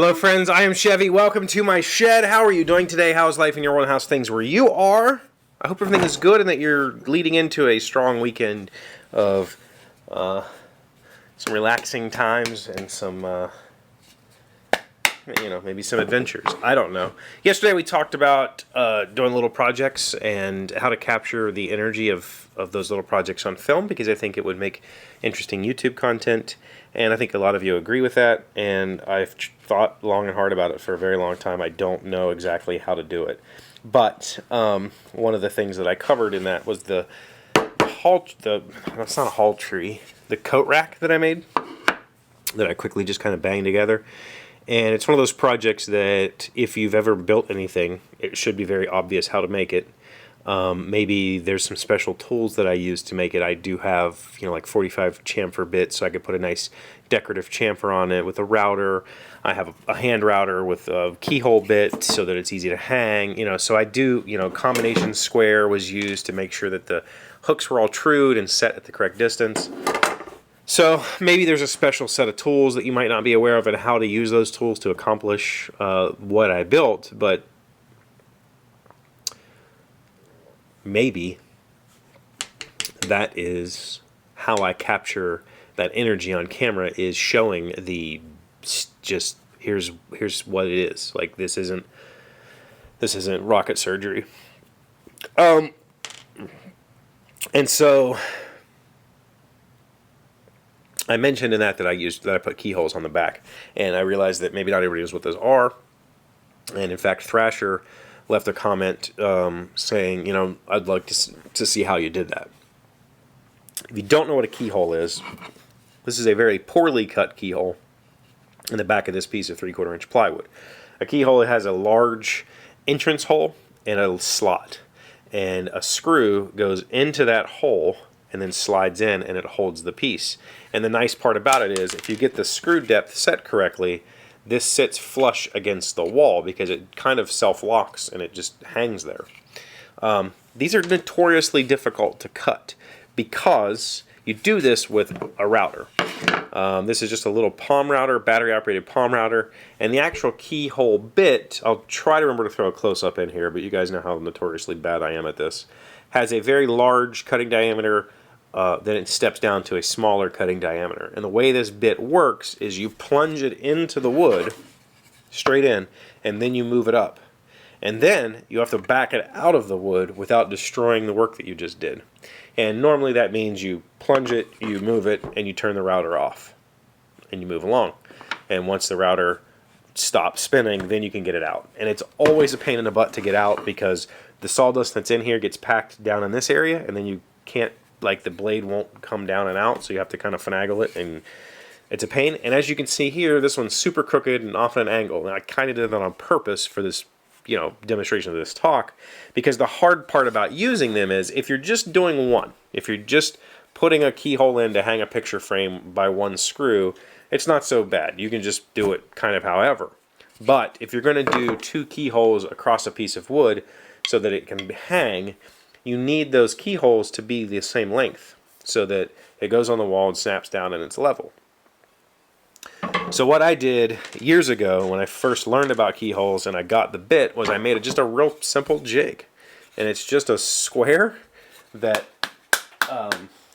Hello friends, I am Chevy. Welcome to my shed. How are you doing today? How's life in your world? How's things where you are? I hope everything is good and that you're leading into a strong weekend of some relaxing times and some, maybe some adventures. I don't know. Yesterday we talked about doing little projects and how to capture the energy of those little projects on film, because I think it would make interesting YouTube content. And I think a lot of you agree with that, and I've thought long and hard about it for a very long time. I don't know exactly how to do it. But one of the things that I covered in that was that's not a haul tree, the coat rack that I made, that I quickly just kind of banged together. And it's one of those projects that if you've ever built anything, it should be very obvious how to make it. Maybe there's some special tools that I use to make it. I do have, like 45 chamfer bits, so I could put a nice decorative chamfer on it with a router. I have a hand router with a keyhole bit so that it's easy to hang. So I do, combination square was used to make sure that the hooks were all trued and set at the correct distance. So maybe there's a special set of tools that you might not be aware of and how to use those tools to accomplish what I built, but maybe that is how I capture that energy on camera, is showing the here's what it is. Like, this isn't rocket surgery. And so I mentioned in that I put keyholes on the back, and I realized that maybe not everybody knows what those are. And in fact, Thrasher left a comment saying, I'd like to see how you did that. If you don't know what a keyhole is, this is a very poorly cut keyhole in the back of this piece of 3/4 inch plywood. A keyhole has a large entrance hole and a slot, and a screw goes into that hole and then slides in, and it holds the piece. And the nice part about it is, if you get the screw depth set correctly, this sits flush against the wall because it kind of self-locks and it just hangs there. These are notoriously difficult to cut because you do this with a router. This is just a little palm router, battery-operated palm router, and the actual keyhole bit, I'll try to remember to throw a close-up in here, but you guys know how notoriously bad I am at this, has a very large cutting diameter. Then it steps down to a smaller cutting diameter. And the way this bit works is you plunge it into the wood, straight in, and then you move it up. And then you have to back it out of the wood without destroying the work that you just did. And normally that means you plunge it, you move it, and you turn the router off. And you move along. And once the router stops spinning, then you can get it out. And it's always a pain in the butt to get out because the sawdust that's in here gets packed down in this area, and then you can't, the blade won't come down and out, so you have to kind of finagle it, and it's a pain. And as you can see here, this one's super crooked and off at an angle. And I kind of did that on purpose for this, demonstration of this talk, because the hard part about using them is if you're just doing one, if you're just putting a keyhole in to hang a picture frame by one screw, it's not so bad. You can just do it kind of however. But if you're going to do two keyholes across a piece of wood so that it can hang, you need those keyholes to be the same length so that it goes on the wall and snaps down and it's level. So what I did years ago when I first learned about keyholes and I got the bit was I made just a real simple jig. And it's just a square that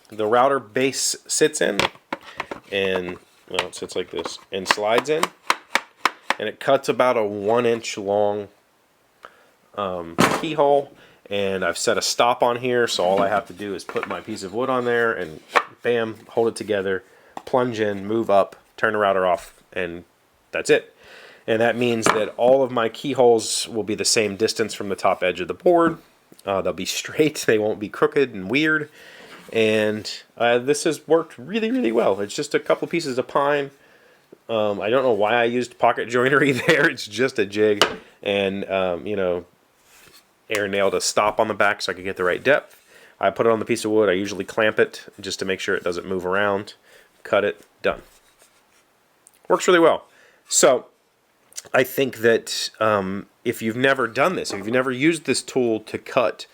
the router base sits in, and it sits like this and slides in, and it cuts about a 1-inch long keyhole. And I've set a stop on here, so all I have to do is put my piece of wood on there and bam, hold it together, plunge in, move up, turn the router off, and that's it. And that means that all of my keyholes will be the same distance from the top edge of the board. They'll be straight, they won't be crooked and weird. And this has worked really, really well. It's just a couple pieces of pine. I don't know why I used pocket joinery there. It's just a jig. And, air nailed a stop on the back so I could get the right depth. I put it on the piece of wood. I usually clamp it just to make sure it doesn't move around. Cut it, done. Works really well. So I think that if you've never done this, if you've never used this tool to cut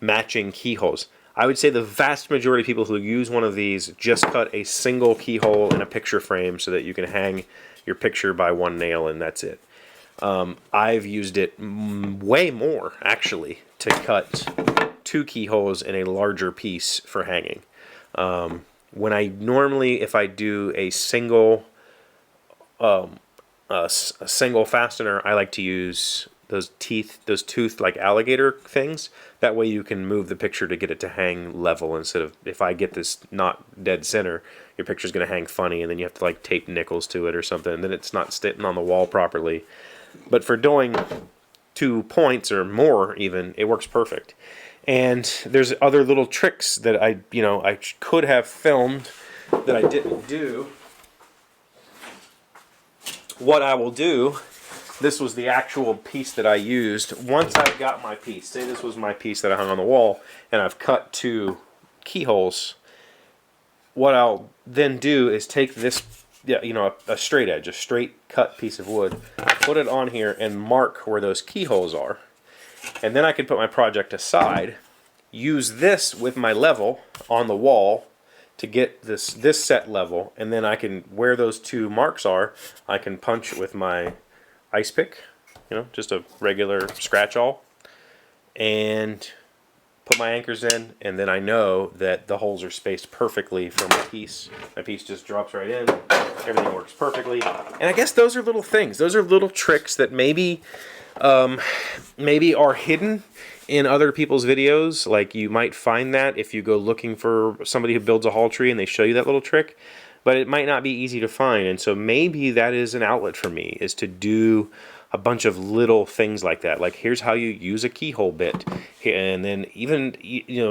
matching keyholes, I would say the vast majority of people who use one of these just cut a single keyhole in a picture frame so that you can hang your picture by one nail and that's it. I've used it way more, actually, to cut 2 keyholes in a larger piece for hanging. When I normally, if I do a single fastener, I like to use those tooth like alligator things. That way you can move the picture to get it to hang level, instead of, if I get this not dead center, your picture's going to hang funny, and then you have to like tape nickels to it or something, and then it's not sitting on the wall properly. But for doing 2 points or more even, it works perfect. And there's other little tricks that I could have filmed that I didn't do. What I will do, this was the actual piece that I used. Once I got my piece, say this was my piece that I hung on the wall, and I've cut 2 keyholes, what I'll then do is take this, a straight edge, a straight cut piece of wood, put it on here and mark where those keyholes are. And then I can put my project aside, use this with my level on the wall to get this set level, and then I can, where those 2 marks are, I can punch with my ice pick, just a regular scratch awl, and put my anchors in, and then I know that the holes are spaced perfectly from my piece. My piece just drops right in, everything works perfectly. And I guess those are little things, those are little tricks that maybe are hidden in other people's videos. Like, you might find that if you go looking for somebody who builds a hall tree and they show you that little trick, but it might not be easy to find. And so maybe that is an outlet for me, is to do a bunch of little things like that. Like, here's how you use a keyhole bit, and then even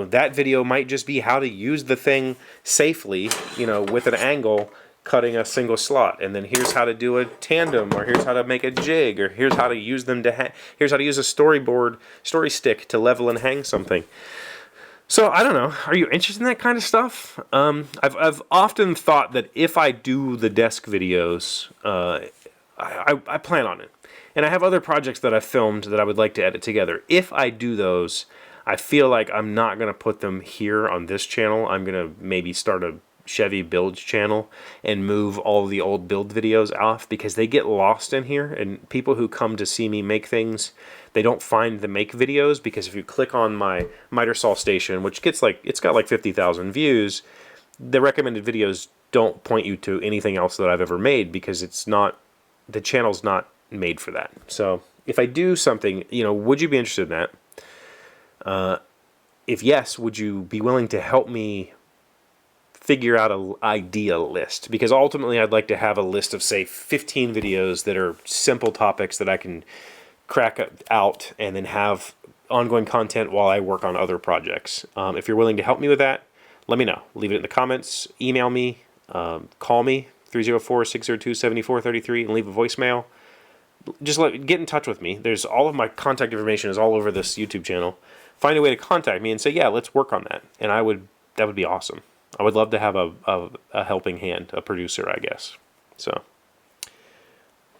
that video might just be how to use the thing safely, with an angle, cutting a single slot, and then here's how to do a tandem, or here's how to make a jig, or here's how to use them to here's how to use a story stick to level and hang something. So I don't know, are you interested in that kind of stuff? I've often thought that if I do the desk videos, I plan on it, and I have other projects that I've filmed that I would like to edit together. If I do those, I feel like I'm not going to put them here on this channel. I'm going to maybe start a Chevee builds channel and move all the old build videos off, because they get lost in here, and people who come to see me make things, they don't find the make videos, because if you click on my miter saw station, which gets it's got like 50,000 views, the recommended videos don't point you to anything else that I've ever made, because the channel's not made for that. So if I do something, would you be interested in that? If yes, would you be willing to help me figure out an idea list? Because ultimately I'd like to have a list of, say, 15 videos that are simple topics that I can crack out and then have ongoing content while I work on other projects. If you're willing to help me with that, let me know. Leave it in the comments, email me, call me, 304-602-7433, and leave a voicemail. Just get in touch with me. There's all of my contact information is all over this YouTube channel. Find a way to contact me and say, yeah, let's work on that. And that would be awesome. I would love to have a helping hand, a producer, I guess. So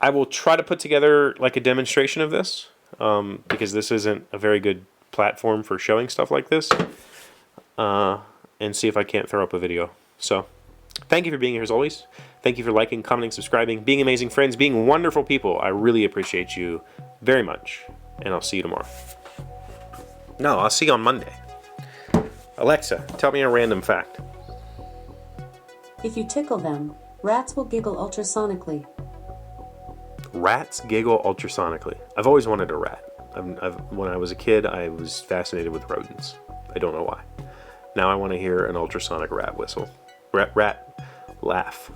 I will try to put together like a demonstration of this, because this isn't a very good platform for showing stuff like this, and see if I can't throw up a video. So thank you for being here as always. Thank you for liking, commenting, subscribing, being amazing friends, being wonderful people. I really appreciate you very much, and I'll see you tomorrow. No, I'll see you on Monday. Alexa, tell me a random fact. If you tickle them, rats will giggle ultrasonically. Rats giggle ultrasonically. I've always wanted a rat. When I was a kid, I was fascinated with rodents. I don't know why. Now I want to hear an ultrasonic rat whistle. Rat laugh.